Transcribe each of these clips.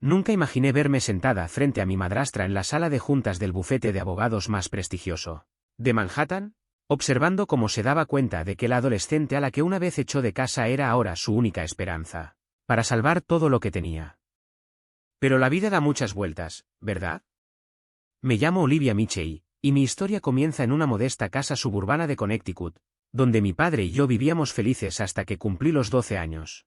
Nunca imaginé verme sentada frente a mi madrastra en la sala de juntas del bufete de abogados más prestigioso de Manhattan, observando cómo se daba cuenta de que la adolescente a la que una vez echó de casa era ahora su única esperanza para salvar todo lo que tenía. Pero la vida da muchas vueltas, ¿verdad? Me llamo Olivia Mitchell, y mi historia comienza en una modesta casa suburbana de Connecticut, donde mi padre y yo vivíamos felices hasta que cumplí los 12 años.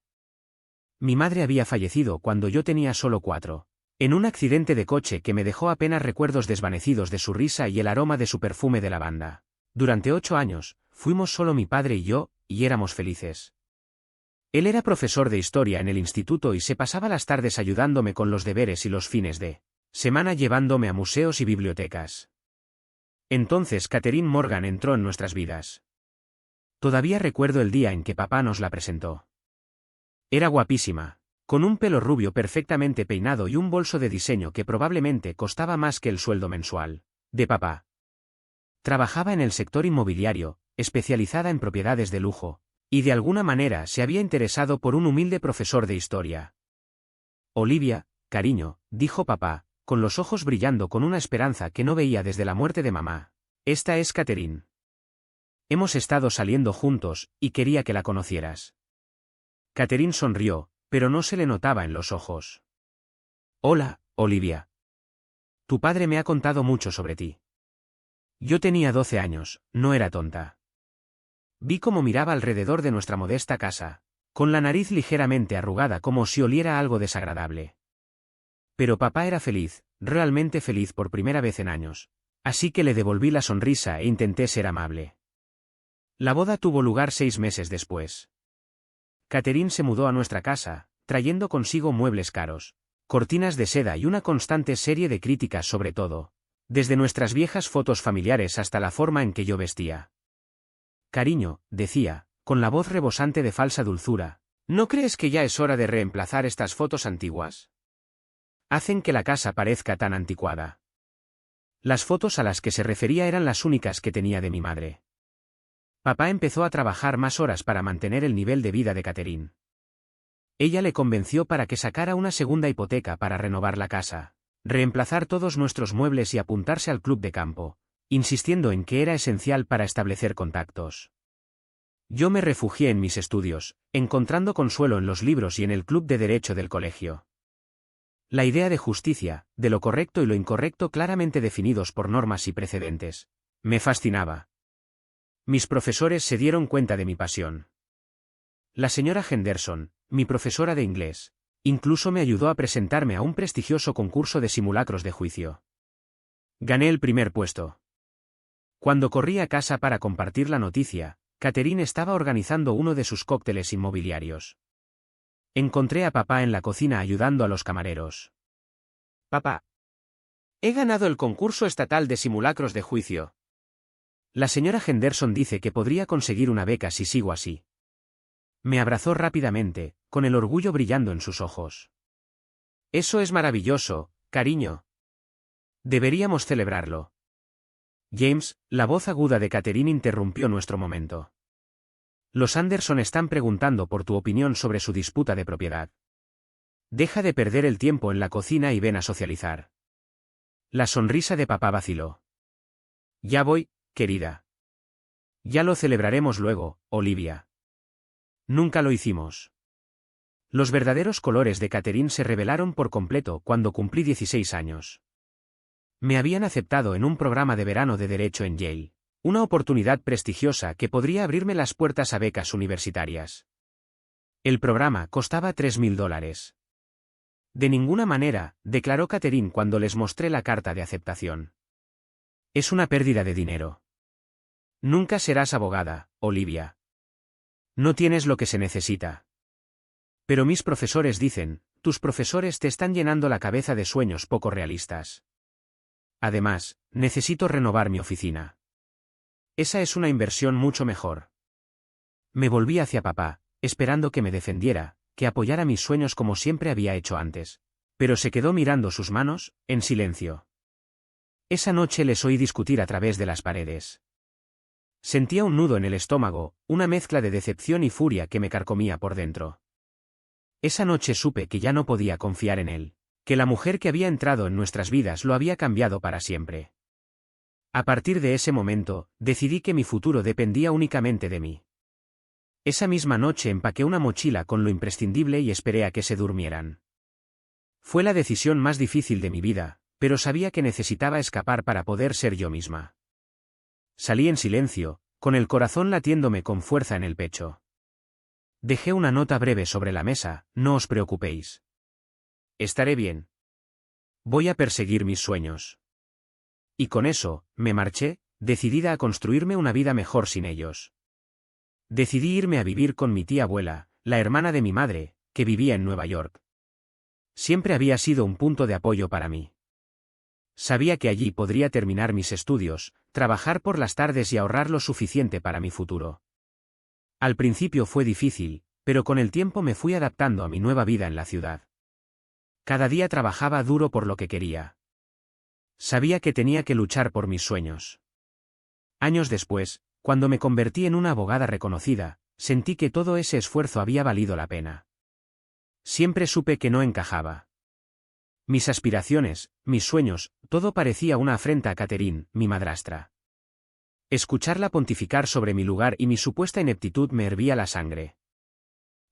Mi madre había fallecido cuando yo tenía solo 4, en un accidente de coche que me dejó apenas recuerdos desvanecidos de su risa y el aroma de su perfume de lavanda. Durante 8 años, fuimos solo mi padre y yo, y éramos felices. Él era profesor de historia en el instituto y se pasaba las tardes ayudándome con los deberes y los fines de semana llevándome a museos y bibliotecas. Entonces Catherine Morgan entró en nuestras vidas. Todavía recuerdo el día en que papá nos la presentó. Era guapísima, con un pelo rubio perfectamente peinado y un bolso de diseño que probablemente costaba más que el sueldo mensual de papá. Trabajaba en el sector inmobiliario, especializada en propiedades de lujo, y de alguna manera se había interesado por un humilde profesor de historia. Olivia, cariño, dijo papá, con los ojos brillando con una esperanza que no veía desde la muerte de mamá. Esta es Catherine. Hemos estado saliendo juntos, y quería que la conocieras. Catherine sonrió, pero no se le notaba en los ojos. Hola, Olivia. Tu padre me ha contado mucho sobre ti. Yo tenía 12 años, no era tonta. Vi cómo miraba alrededor de nuestra modesta casa, con la nariz ligeramente arrugada como si oliera algo desagradable. Pero papá era feliz, realmente feliz por primera vez en años, así que le devolví la sonrisa e intenté ser amable. La boda tuvo lugar 6 meses después. Catherine se mudó a nuestra casa, trayendo consigo muebles caros, cortinas de seda y una constante serie de críticas sobre todo, desde nuestras viejas fotos familiares hasta la forma en que yo vestía. Cariño, decía, con la voz rebosante de falsa dulzura, ¿no crees que ya es hora de reemplazar estas fotos antiguas? Hacen que la casa parezca tan anticuada. Las fotos a las que se refería eran las únicas que tenía de mi madre. Papá empezó a trabajar más horas para mantener el nivel de vida de Catherine. Ella le convenció para que sacara una segunda hipoteca para renovar la casa, reemplazar todos nuestros muebles y apuntarse al club de campo, insistiendo en que era esencial para establecer contactos. Yo me refugié en mis estudios, encontrando consuelo en los libros y en el club de derecho del colegio. La idea de justicia, de lo correcto y lo incorrecto claramente definidos por normas y precedentes, me fascinaba. Mis profesores se dieron cuenta de mi pasión. La señora Henderson, mi profesora de inglés, incluso me ayudó a presentarme a un prestigioso concurso de simulacros de juicio. Gané el primer puesto. Cuando corrí a casa para compartir la noticia, Catherine estaba organizando uno de sus cócteles inmobiliarios. Encontré a papá en la cocina ayudando a los camareros. Papá. He ganado el concurso estatal de simulacros de juicio. La señora Henderson dice que podría conseguir una beca si sigo así. Me abrazó rápidamente, con el orgullo brillando en sus ojos. Eso es maravilloso, cariño. Deberíamos celebrarlo. James, la voz aguda de Catherine interrumpió nuestro momento. Los Anderson están preguntando por tu opinión sobre su disputa de propiedad. Deja de perder el tiempo en la cocina y ven a socializar. La sonrisa de papá vaciló. Ya voy, querida. Ya lo celebraremos luego, Olivia. Nunca lo hicimos. Los verdaderos colores de Catherine se revelaron por completo cuando cumplí 16 años. Me habían aceptado en un programa de verano de Derecho en Yale, una oportunidad prestigiosa que podría abrirme las puertas a becas universitarias. El programa costaba $3,000. De ninguna manera, declaró Catherine cuando les mostré la carta de aceptación. Es una pérdida de dinero. Nunca serás abogada, Olivia. No tienes lo que se necesita. Pero mis profesores dicen, tus profesores te están llenando la cabeza de sueños poco realistas. Además, necesito renovar mi oficina. Esa es una inversión mucho mejor. Me volví hacia papá, esperando que me defendiera, que apoyara mis sueños como siempre había hecho antes. Pero se quedó mirando sus manos, en silencio. Esa noche les oí discutir a través de las paredes. Sentía un nudo en el estómago, una mezcla de decepción y furia que me carcomía por dentro. Esa noche supe que ya no podía confiar en él, que la mujer que había entrado en nuestras vidas lo había cambiado para siempre. A partir de ese momento, decidí que mi futuro dependía únicamente de mí. Esa misma noche empaqué una mochila con lo imprescindible y esperé a que se durmieran. Fue la decisión más difícil de mi vida, pero sabía que necesitaba escapar para poder ser yo misma. Salí en silencio, con el corazón latiéndome con fuerza en el pecho. Dejé una nota breve sobre la mesa: no os preocupéis. Estaré bien. Voy a perseguir mis sueños. Y con eso, me marché, decidida a construirme una vida mejor sin ellos. Decidí irme a vivir con mi tía abuela, la hermana de mi madre, que vivía en Nueva York. Siempre había sido un punto de apoyo para mí. Sabía que allí podría terminar mis estudios, trabajar por las tardes y ahorrar lo suficiente para mi futuro. Al principio fue difícil, pero con el tiempo me fui adaptando a mi nueva vida en la ciudad. Cada día trabajaba duro por lo que quería. Sabía que tenía que luchar por mis sueños. Años después, cuando me convertí en una abogada reconocida, sentí que todo ese esfuerzo había valido la pena. Siempre supe que no encajaba. Mis aspiraciones, mis sueños, todo parecía una afrenta a Catherine, mi madrastra. Escucharla pontificar sobre mi lugar y mi supuesta ineptitud me hervía la sangre.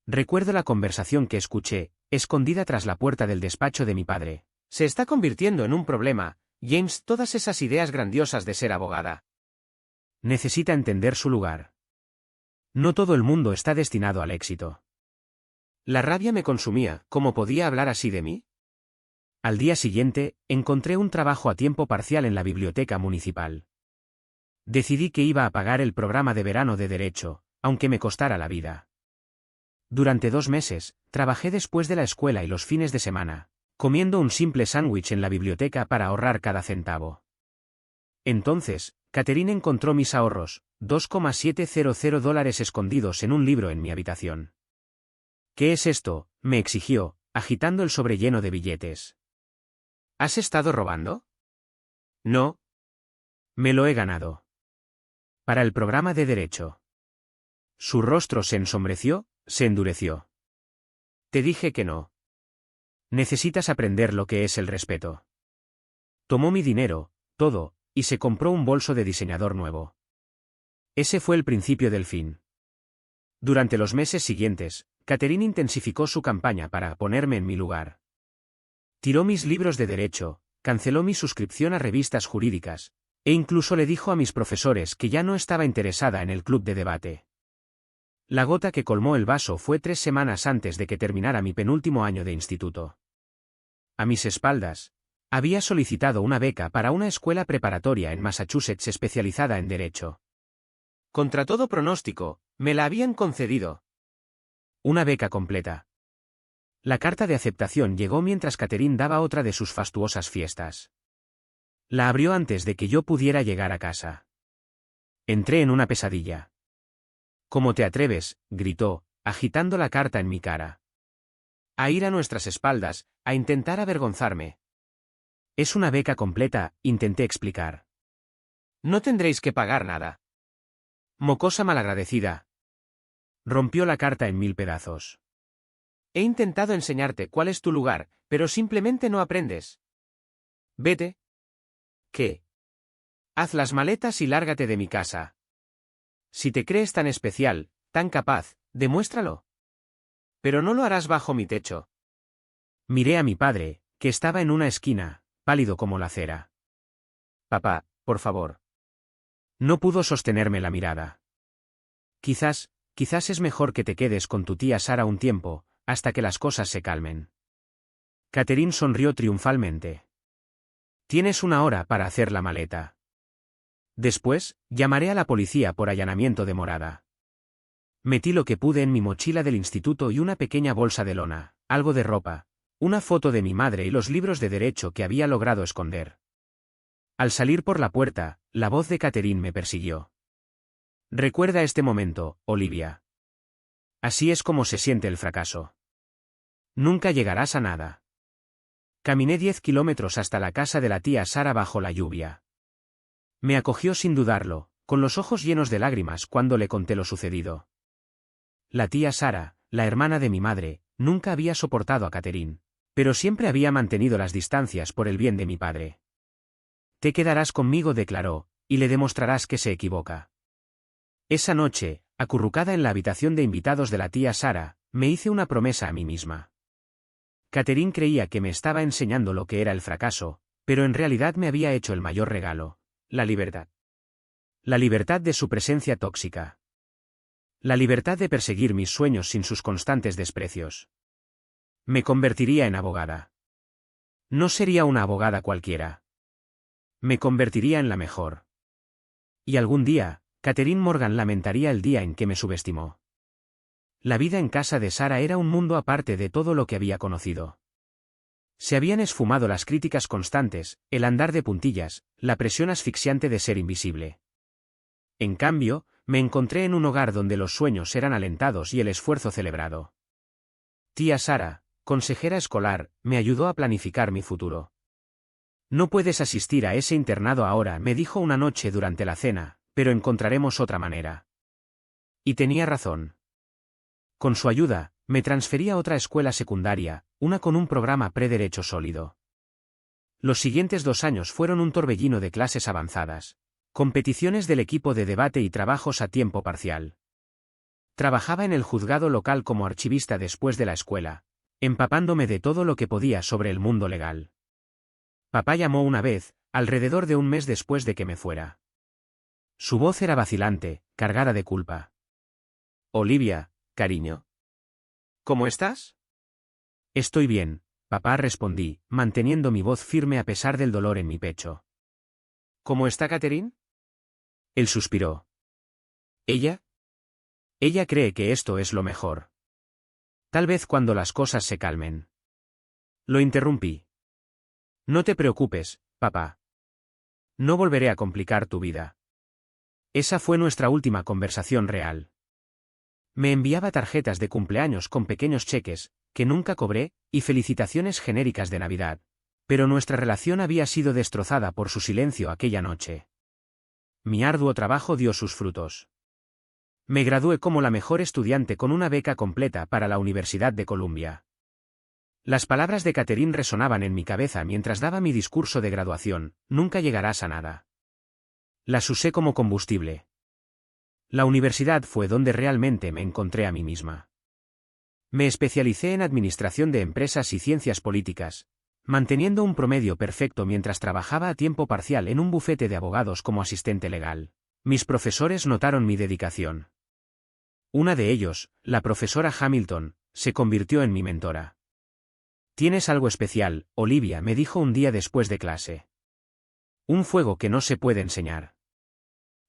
Recuerdo la conversación que escuché, escondida tras la puerta del despacho de mi padre. Se está convirtiendo en un problema, James, todas esas ideas grandiosas de ser abogada. Necesita entender su lugar. No todo el mundo está destinado al éxito. La rabia me consumía. ¿Cómo podía hablar así de mí? Al día siguiente, encontré un trabajo a tiempo parcial en la biblioteca municipal. Decidí que iba a pagar el programa de verano de Derecho, aunque me costara la vida. Durante 2 meses, trabajé después de la escuela y los fines de semana, comiendo un simple sándwich en la biblioteca para ahorrar cada centavo. Entonces, Catherine encontró mis ahorros, $2,700 escondidos en un libro en mi habitación. ¿Qué es esto?, me exigió, agitando el sobre lleno de billetes. ¿Has estado robando? No. Me lo he ganado. Para el programa de Derecho. Su rostro se ensombreció, se endureció. Te dije que no. Necesitas aprender lo que es el respeto. Tomó mi dinero, todo, y se compró un bolso de diseñador nuevo. Ese fue el principio del fin. Durante los meses siguientes, Catherine intensificó su campaña para ponerme en mi lugar. Tiró mis libros de derecho, canceló mi suscripción a revistas jurídicas, e incluso le dijo a mis profesores que ya no estaba interesada en el club de debate. La gota que colmó el vaso fue 3 semanas antes de que terminara mi penúltimo año de instituto. A mis espaldas, había solicitado una beca para una escuela preparatoria en Massachusetts especializada en Derecho. Contra todo pronóstico, me la habían concedido. Una beca completa. La carta de aceptación llegó mientras Catherine daba otra de sus fastuosas fiestas. La abrió antes de que yo pudiera llegar a casa. Entré en una pesadilla. ¿Cómo te atreves?, gritó, agitando la carta en mi cara. A ir a nuestras espaldas, a intentar avergonzarme. Es una beca completa, intenté explicar. No tendréis que pagar nada. Mocosa malagradecida. Rompió la carta en 1000 pedazos. He intentado enseñarte cuál es tu lugar, pero simplemente no aprendes. Vete. ¿Qué? Haz las maletas y lárgate de mi casa. Si te crees tan especial, tan capaz, demuéstralo. Pero no lo harás bajo mi techo. Miré a mi padre, que estaba en una esquina, pálido como la cera. Papá, por favor. No pudo sostenerme la mirada. Quizás es mejor que te quedes con tu tía Sara un tiempo, hasta que las cosas se calmen. Catherine sonrió triunfalmente. Tienes 1 hora para hacer la maleta. Después, llamaré a la policía por allanamiento de morada. Metí lo que pude en mi mochila del instituto y una pequeña bolsa de lona, algo de ropa, una foto de mi madre y los libros de derecho que había logrado esconder. Al salir por la puerta, la voz de Catherine me persiguió. Recuerda este momento, Olivia. Así es como se siente el fracaso. Nunca llegarás a nada. Caminé 10 kilómetros hasta la casa de la tía Sara bajo la lluvia. Me acogió sin dudarlo, con los ojos llenos de lágrimas cuando le conté lo sucedido. La tía Sara, la hermana de mi madre, nunca había soportado a Catherine, pero siempre había mantenido las distancias por el bien de mi padre. Te quedarás conmigo, declaró, y le demostrarás que se equivoca. Esa noche, acurrucada en la habitación de invitados de la tía Sara, me hice una promesa a mí misma. Catherine creía que me estaba enseñando lo que era el fracaso, pero en realidad me había hecho el mayor regalo: la libertad. La libertad de su presencia tóxica. La libertad de perseguir mis sueños sin sus constantes desprecios. Me convertiría en abogada. No sería una abogada cualquiera. Me convertiría en la mejor. Y algún día, Catherine Morgan lamentaría el día en que me subestimó. La vida en casa de Sara era un mundo aparte de todo lo que había conocido. Se habían esfumado las críticas constantes, el andar de puntillas, la presión asfixiante de ser invisible. En cambio, me encontré en un hogar donde los sueños eran alentados y el esfuerzo celebrado. Tía Sara, consejera escolar, me ayudó a planificar mi futuro. No puedes asistir a ese internado ahora, me dijo una noche durante la cena, pero encontraremos otra manera. Y tenía razón. Con su ayuda, me transferí a otra escuela secundaria, una con un programa pre-derecho sólido. Los siguientes 2 años fueron un torbellino de clases avanzadas, competiciones del equipo de debate y trabajos a tiempo parcial. Trabajaba en el juzgado local como archivista después de la escuela, empapándome de todo lo que podía sobre el mundo legal. Papá llamó una vez, alrededor de un mes después de que me fuera. Su voz era vacilante, cargada de culpa. Olivia, cariño. ¿Cómo estás? Estoy bien, papá, respondí, manteniendo mi voz firme a pesar del dolor en mi pecho. ¿Cómo está Catherine? Él suspiró. ¿Ella? Ella cree que esto es lo mejor. Tal vez cuando las cosas se calmen. Lo interrumpí. No te preocupes, papá. No volveré a complicar tu vida. Esa fue nuestra última conversación real. Me enviaba tarjetas de cumpleaños con pequeños cheques, que nunca cobré, y felicitaciones genéricas de Navidad. Pero nuestra relación había sido destrozada por su silencio aquella noche. Mi arduo trabajo dio sus frutos. Me gradué como la mejor estudiante con una beca completa para la Universidad de Columbia. Las palabras de Catherine resonaban en mi cabeza mientras daba mi discurso de graduación: nunca llegarás a nada. Las usé como combustible. La universidad fue donde realmente me encontré a mí misma. Me especialicé en administración de empresas y ciencias políticas, manteniendo un promedio perfecto mientras trabajaba a tiempo parcial en un bufete de abogados como asistente legal. Mis profesores notaron mi dedicación. Una de ellos, la profesora Hamilton, se convirtió en mi mentora. Tienes algo especial, Olivia, me dijo un día después de clase. Un fuego que no se puede enseñar.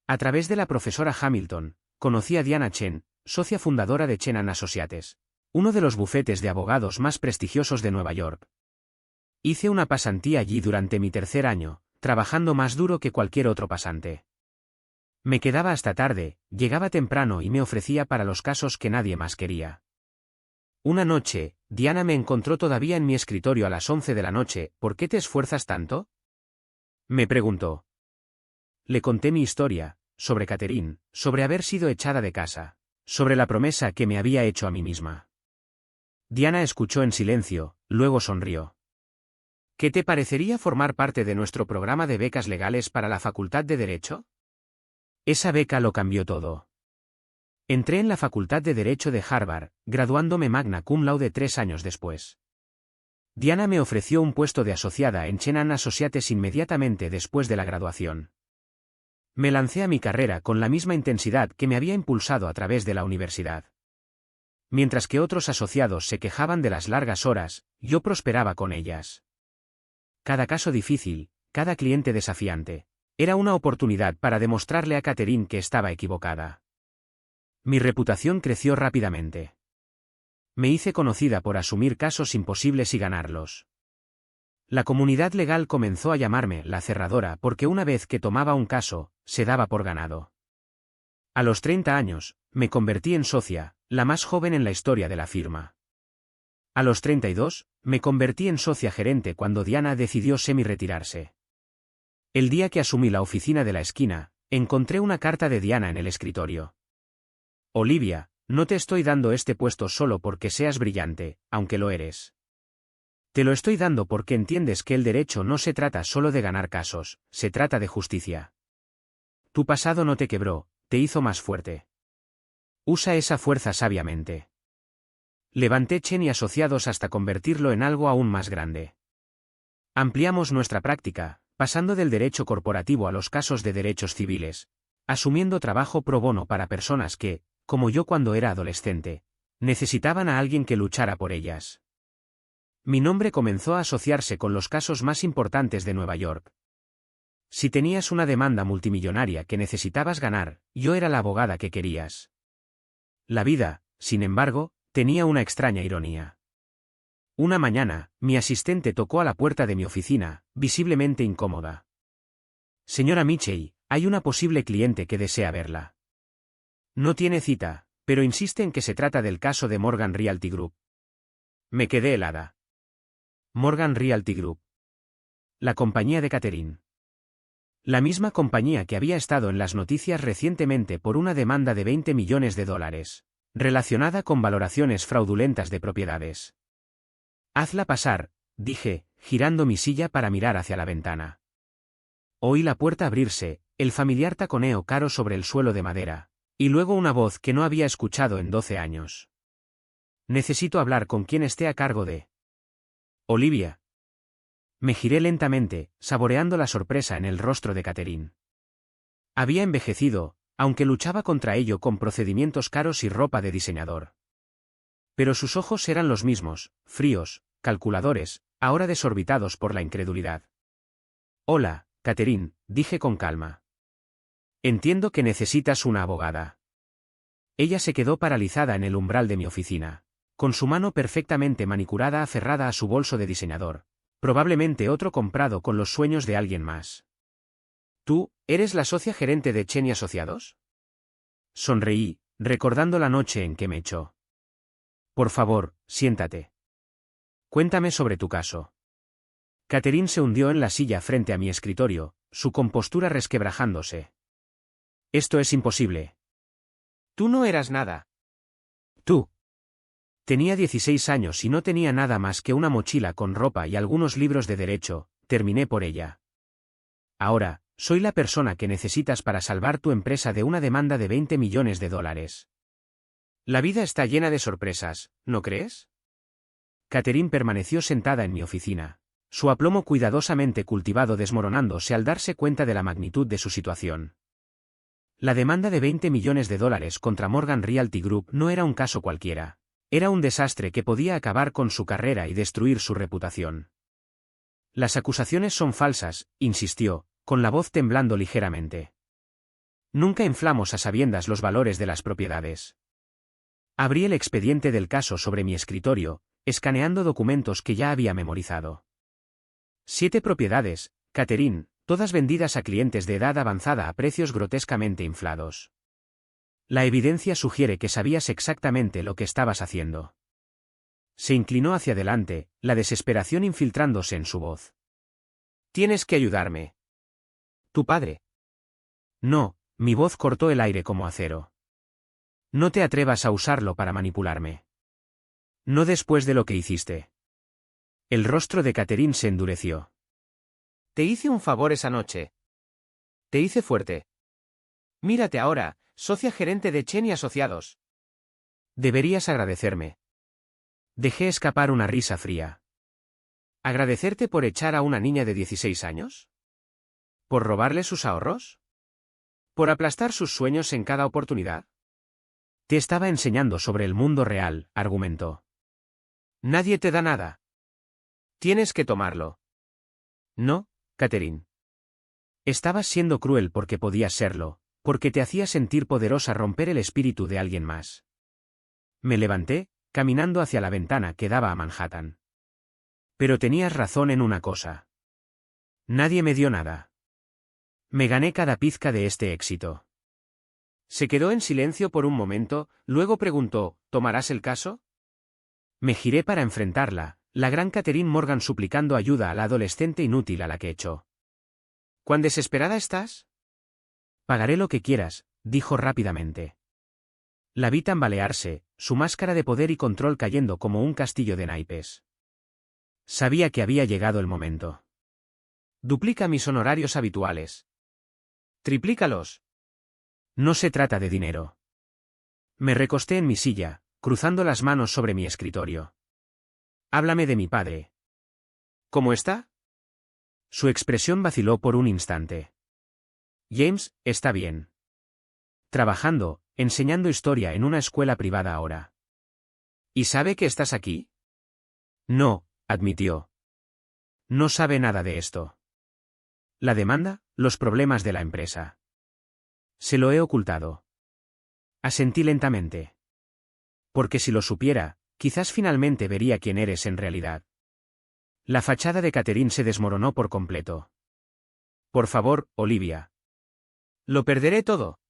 A través de la profesora Hamilton, conocí a Diana Chen, socia fundadora de Chen & Associates, uno de los bufetes de abogados más prestigiosos de Nueva York. Hice una pasantía allí durante mi 3er año, trabajando más duro que cualquier otro pasante. Me quedaba hasta tarde, llegaba temprano y me ofrecía para los casos que nadie más quería. Una noche, Diana me encontró todavía en mi escritorio a las 11 de la noche. ¿Por qué te esfuerzas tanto?, me preguntó. Le conté mi historia, sobre Catherine, sobre haber sido echada de casa, sobre la promesa que me había hecho a mí misma. Diana escuchó en silencio, luego sonrió. ¿Qué te parecería formar parte de nuestro programa de becas legales para la Facultad de Derecho? Esa beca lo cambió todo. Entré en la Facultad de Derecho de Harvard, graduándome magna cum laude 3 años después. Diana me ofreció un puesto de asociada en Chen & Associates inmediatamente después de la graduación. Me lancé a mi carrera con la misma intensidad que me había impulsado a través de la universidad. Mientras que otros asociados se quejaban de las largas horas, yo prosperaba con ellas. Cada caso difícil, cada cliente desafiante, era una oportunidad para demostrarle a Catherine que estaba equivocada. Mi reputación creció rápidamente. Me hice conocida por asumir casos imposibles y ganarlos. La comunidad legal comenzó a llamarme la cerradora porque una vez que tomaba un caso, se daba por ganado. A los 30 años, me convertí en socia, la más joven en la historia de la firma. A los 32, me convertí en socia gerente cuando Diana decidió semi-retirarse. El día que asumí la oficina de la esquina, encontré una carta de Diana en el escritorio. Olivia, no te estoy dando este puesto solo porque seas brillante, aunque lo eres. Te lo estoy dando porque entiendes que el derecho no se trata solo de ganar casos, se trata de justicia. Tu pasado no te quebró, te hizo más fuerte. Usa esa fuerza sabiamente. Levanté Chen y Asociados hasta convertirlo en algo aún más grande. Ampliamos nuestra práctica, pasando del derecho corporativo a los casos de derechos civiles, asumiendo trabajo pro bono para personas que, como yo cuando era adolescente, necesitaban a alguien que luchara por ellas. Mi nombre comenzó a asociarse con los casos más importantes de Nueva York. Si tenías una demanda multimillonaria que necesitabas ganar, yo era la abogada que querías. La vida, sin embargo, tenía una extraña ironía. Una mañana, mi asistente tocó a la puerta de mi oficina, visiblemente incómoda. Señora Mitchell, hay una posible cliente que desea verla. No tiene cita, pero insiste en que se trata del caso de Morgan Realty Group. Me quedé helada. Morgan Realty Group. La compañía de Catherine. La misma compañía que había estado en las noticias recientemente por una demanda de $20 millones, relacionada con valoraciones fraudulentas de propiedades. Hazla pasar, dije, girando mi silla para mirar hacia la ventana. Oí la puerta abrirse, el familiar taconeo caro sobre el suelo de madera, y luego una voz que no había escuchado en 12 años. Necesito hablar con quien esté a cargo de... Olivia. Me giré lentamente, saboreando la sorpresa en el rostro de Catherine. Había envejecido, aunque luchaba contra ello con procedimientos caros y ropa de diseñador. Pero sus ojos eran los mismos, fríos, calculadores, ahora desorbitados por la incredulidad. Hola, Catherine, dije con calma. Entiendo que necesitas una abogada. Ella se quedó paralizada en el umbral de mi oficina, con su mano perfectamente manicurada aferrada a su bolso de diseñador, probablemente otro comprado con los sueños de alguien más. ¿Tú, eres la socia gerente de Chen y Asociados? Sonreí, recordando la noche en que me echó. Por favor, siéntate. Cuéntame sobre tu caso. Catherine se hundió en la silla frente a mi escritorio, su compostura resquebrajándose. Esto es imposible. Tú no eras nada. Tú. Tenía 16 años y no tenía nada más que una mochila con ropa y algunos libros de derecho, terminé por ella. Ahora, soy la persona que necesitas para salvar tu empresa de una demanda de $20 millones. La vida está llena de sorpresas, ¿no crees? Catherine permaneció sentada en mi oficina, su aplomo cuidadosamente cultivado desmoronándose al darse cuenta de la magnitud de su situación. La demanda de $20 millones contra Morgan Realty Group no era un caso cualquiera. Era un desastre que podía acabar con su carrera y destruir su reputación. Las acusaciones son falsas, insistió, con la voz temblando ligeramente. Nunca inflamos a sabiendas los valores de las propiedades. Abrí el expediente del caso sobre mi escritorio, escaneando documentos que ya había memorizado. 7 propiedades, Catherine, todas vendidas a clientes de edad avanzada a precios grotescamente inflados. La evidencia sugiere que sabías exactamente lo que estabas haciendo. Se inclinó hacia adelante, la desesperación infiltrándose en su voz. Tienes que ayudarme. ¿Tu padre? No, mi voz cortó el aire como acero. No te atrevas a usarlo para manipularme. No después de lo que hiciste. El rostro de Catherine se endureció. Te hice un favor esa noche. Te hice fuerte. Mírate ahora, socia gerente de Chen y Asociados. Deberías agradecerme. Dejé escapar una risa fría. ¿Agradecerte por echar a una niña de 16 años? ¿Por robarle sus ahorros? ¿Por aplastar sus sueños en cada oportunidad? Te estaba enseñando sobre el mundo real, argumentó. Nadie te da nada. Tienes que tomarlo. No, Catherine. Estabas siendo cruel porque podías serlo, porque te hacía sentir poderosa romper el espíritu de alguien más. Me levanté, caminando hacia la ventana que daba a Manhattan. Pero tenías razón en una cosa. Nadie me dio nada. Me gané cada pizca de este éxito. Se quedó en silencio por un momento, luego preguntó, ¿tomarás el caso? Me giré para enfrentarla, la gran Catherine Morgan suplicando ayuda a la adolescente inútil a la que echó. ¿Cuán desesperada estás? Pagaré lo que quieras, dijo rápidamente. La vi tambalearse, su máscara de poder y control cayendo como un castillo de naipes. Sabía que había llegado el momento. Duplica mis honorarios habituales. Triplícalos. No se trata de dinero. Me recosté en mi silla, cruzando las manos sobre mi escritorio. Háblame de mi padre. ¿Cómo está? Su expresión vaciló por un instante. James, está bien. Trabajando, enseñando historia en una escuela privada ahora. ¿Y sabe que estás aquí? No, admitió. No sabe nada de esto. La demanda, los problemas de la empresa. Se lo he ocultado. Asentí lentamente. Porque si lo supiera, quizás finalmente vería quién eres en realidad. La fachada de Catherine se desmoronó por completo. Por favor, Olivia. Lo perderé todo.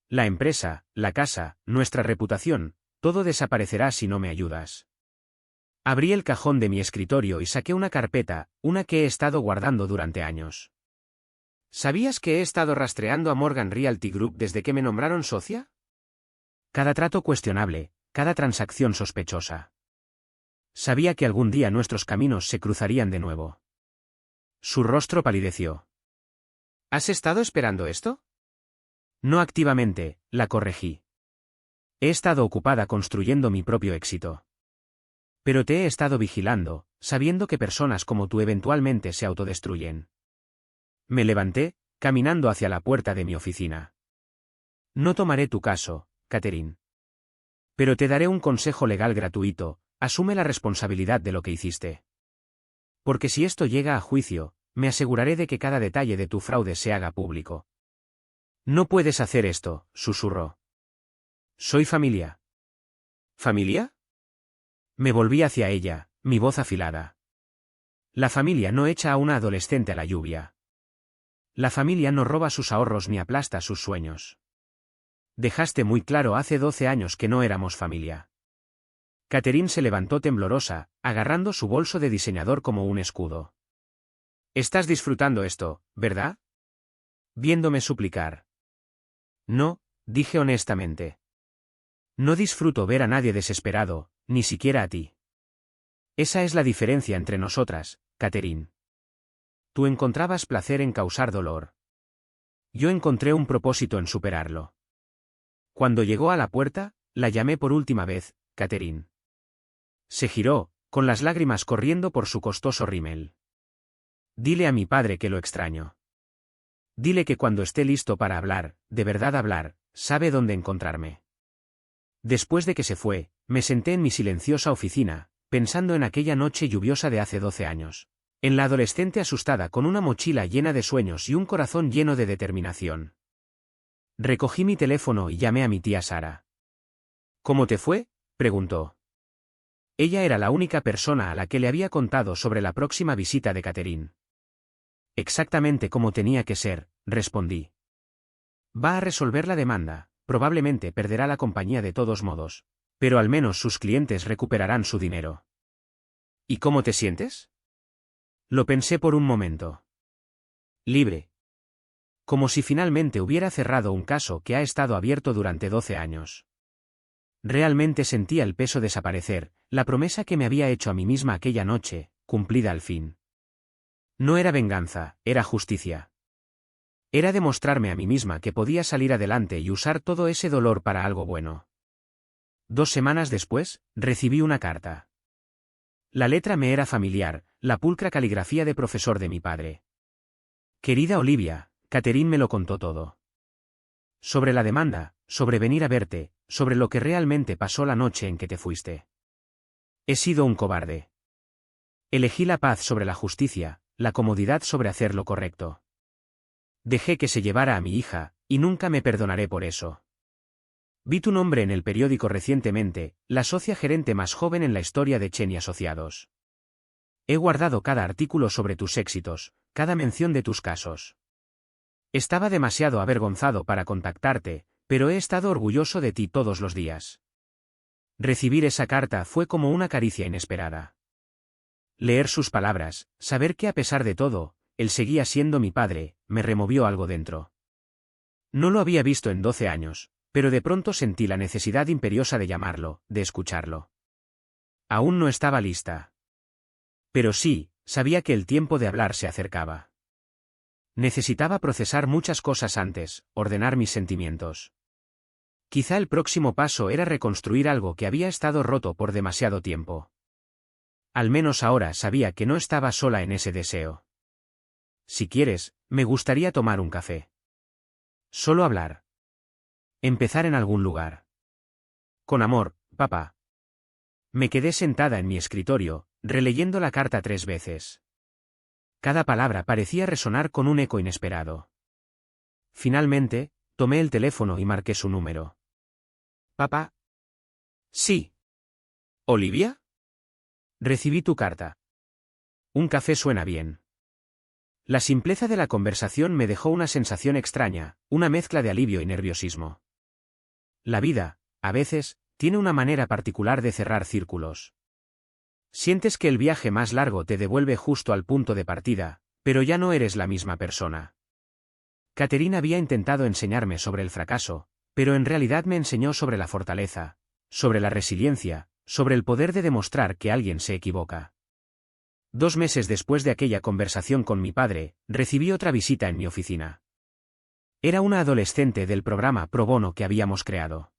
La empresa, la casa, nuestra reputación, todo desaparecerá si no me ayudas. Abrí el cajón de mi escritorio y saqué una carpeta, una que he estado guardando durante años. ¿Sabías que he estado rastreando a Morgan Realty Group desde que me nombraron socia? Cada trato cuestionable, cada transacción sospechosa. Sabía que algún día nuestros caminos se cruzarían de nuevo. Su rostro palideció. ¿Has estado esperando esto? No activamente, la corregí. He estado ocupada construyendo mi propio éxito. Pero te he estado vigilando, sabiendo que personas como tú eventualmente se autodestruyen. Me levanté, caminando hacia la puerta de mi oficina. No tomaré tu caso, Catherine. Pero te daré un consejo legal gratuito, asume la responsabilidad de lo que hiciste. Porque si esto llega a juicio, me aseguraré de que cada detalle de tu fraude se haga público. No puedes hacer esto, susurró. Soy familia. ¿Familia? Me volví hacia ella, mi voz afilada. La familia no echa a una adolescente a la lluvia. La familia no roba sus ahorros ni aplasta sus sueños. Dejaste muy claro hace 12 años que no éramos familia. Catherine se levantó temblorosa, agarrando su bolso de diseñador como un escudo. Estás disfrutando esto, ¿verdad? Viéndome suplicar. No, dije honestamente. No disfruto ver a nadie desesperado, ni siquiera a ti. Esa es la diferencia entre nosotras, Catherine. Tú encontrabas placer en causar dolor. Yo encontré un propósito en superarlo. Cuando llegó a la puerta, la llamé por última vez, Catherine. Se giró, con las lágrimas corriendo por su costoso rímel. Dile a mi padre que lo extraño. Dile que cuando esté listo para hablar, de verdad hablar, sabe dónde encontrarme. Después de que se fue, me senté en mi silenciosa oficina, pensando en aquella noche lluviosa de hace 12 años. En la adolescente asustada con una mochila llena de sueños y un corazón lleno de determinación. Recogí mi teléfono y llamé a mi tía Sara. ¿Cómo te fue?, preguntó. Ella era la única persona a la que le había contado sobre la próxima visita de Catherine. Exactamente como tenía que ser, respondí. Va a resolver la demanda, probablemente perderá la compañía de todos modos, pero al menos sus clientes recuperarán su dinero. ¿Y cómo te sientes? Lo pensé por un momento. Libre. Como si finalmente hubiera cerrado un caso que ha estado abierto durante 12 años. Realmente sentía el peso desaparecer, la promesa que me había hecho a mí misma aquella noche, cumplida al fin. No era venganza, era justicia. Era demostrarme a mí misma que podía salir adelante y usar todo ese dolor para algo bueno. 2 semanas después, recibí una carta. La letra me era familiar, la pulcra caligrafía de profesor de mi padre. Querida Olivia, Catherine me lo contó todo. Sobre la demanda, sobre venir a verte, sobre lo que realmente pasó la noche en que te fuiste. He sido un cobarde. Elegí la paz sobre la justicia, la comodidad sobre hacer lo correcto. Dejé que se llevara a mi hija, y nunca me perdonaré por eso. Vi tu nombre en el periódico recientemente, la socia gerente más joven en la historia de Chen y Asociados. He guardado cada artículo sobre tus éxitos, cada mención de tus casos. Estaba demasiado avergonzado para contactarte, pero he estado orgulloso de ti todos los días. Recibir esa carta fue como una caricia inesperada. Leer sus palabras, saber que a pesar de todo, él seguía siendo mi padre, me removió algo dentro. No lo había visto en 12 años. Pero de pronto sentí la necesidad imperiosa de llamarlo, de escucharlo. Aún no estaba lista. Pero sí, sabía que el tiempo de hablar se acercaba. Necesitaba procesar muchas cosas antes, ordenar mis sentimientos. Quizá el próximo paso era reconstruir algo que había estado roto por demasiado tiempo. Al menos ahora sabía que no estaba sola en ese deseo. Si quieres, me gustaría tomar un café. Solo hablar. Empezar en algún lugar. Con amor, papá. Me quedé sentada en mi escritorio, releyendo la carta 3 veces. Cada palabra parecía resonar con un eco inesperado. Finalmente, tomé el teléfono y marqué su número. ¿Papá? Sí. ¿Olivia? Recibí tu carta. Un café suena bien. La simpleza de la conversación me dejó una sensación extraña, una mezcla de alivio y nerviosismo. La vida, a veces, tiene una manera particular de cerrar círculos. Sientes que el viaje más largo te devuelve justo al punto de partida, pero ya no eres la misma persona. Catherine había intentado enseñarme sobre el fracaso, pero en realidad me enseñó sobre la fortaleza, sobre la resiliencia, sobre el poder de demostrar que alguien se equivoca. 2 meses después de aquella conversación con mi padre, recibí otra visita en mi oficina. Era una adolescente del programa Pro Bono que habíamos creado.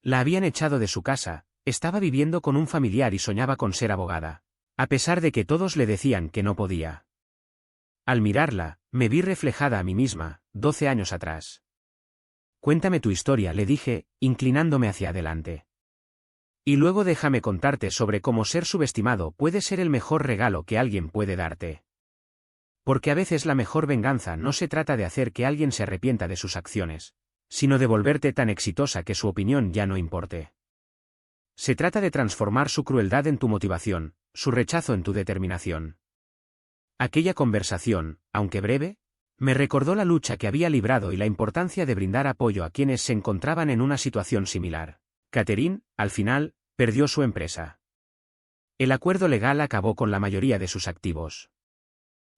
La habían echado de su casa, estaba viviendo con un familiar y soñaba con ser abogada, a pesar de que todos le decían que no podía. Al mirarla, me vi reflejada a mí misma, 12 años atrás. Cuéntame tu historia, le dije, inclinándome hacia adelante. Y luego déjame contarte sobre cómo ser subestimado puede ser el mejor regalo que alguien puede darte. Porque a veces la mejor venganza no se trata de hacer que alguien se arrepienta de sus acciones, sino de volverte tan exitosa que su opinión ya no importe. Se trata de transformar su crueldad en tu motivación, su rechazo en tu determinación. Aquella conversación, aunque breve, me recordó la lucha que había librado y la importancia de brindar apoyo a quienes se encontraban en una situación similar. Catherine, al final, perdió su empresa. El acuerdo legal acabó con la mayoría de sus activos.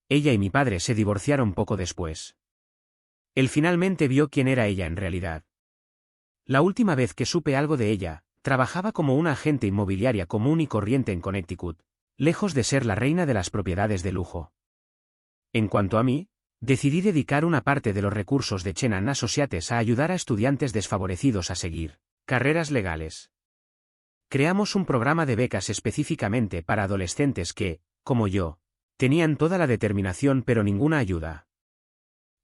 Ella y mi padre se divorciaron poco después. Él finalmente vio quién era ella en realidad. La última vez que supe algo de ella, trabajaba como una agente inmobiliaria común y corriente en Connecticut, lejos de ser la reina de las propiedades de lujo. En cuanto a mí, decidí dedicar una parte de los recursos de Chenan Associates a ayudar a estudiantes desfavorecidos a seguir carreras legales. Creamos un programa de becas específicamente para adolescentes que, como yo, tenían toda la determinación pero ninguna ayuda.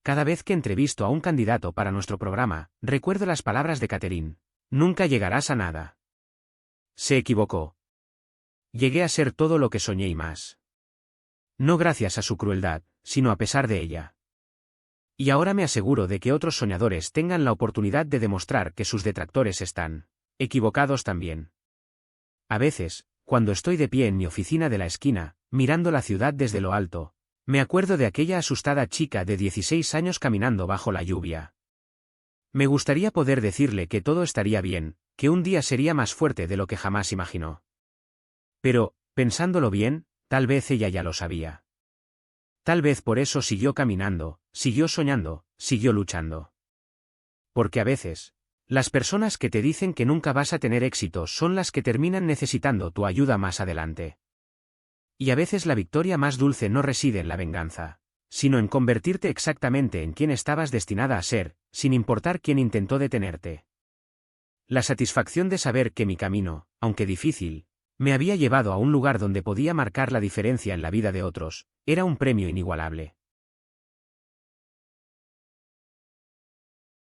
Cada vez que entrevisto a un candidato para nuestro programa, recuerdo las palabras de Catherine: nunca llegarás a nada. Se equivocó. Llegué a ser todo lo que soñé y más. No gracias a su crueldad, sino a pesar de ella. Y ahora me aseguro de que otros soñadores tengan la oportunidad de demostrar que sus detractores están equivocados también. A veces, cuando estoy de pie en mi oficina de la esquina, mirando la ciudad desde lo alto, me acuerdo de aquella asustada chica de 16 años caminando bajo la lluvia. Me gustaría poder decirle que todo estaría bien, que un día sería más fuerte de lo que jamás imaginó. Pero, pensándolo bien, tal vez ella ya lo sabía. Tal vez por eso siguió caminando, siguió soñando, siguió luchando. Porque a veces, las personas que te dicen que nunca vas a tener éxito son las que terminan necesitando tu ayuda más adelante. Y a veces la victoria más dulce no reside en la venganza, sino en convertirte exactamente en quien estabas destinada a ser, sin importar quién intentó detenerte. La satisfacción de saber que mi camino, aunque difícil, me había llevado a un lugar donde podía marcar la diferencia en la vida de otros, era un premio inigualable.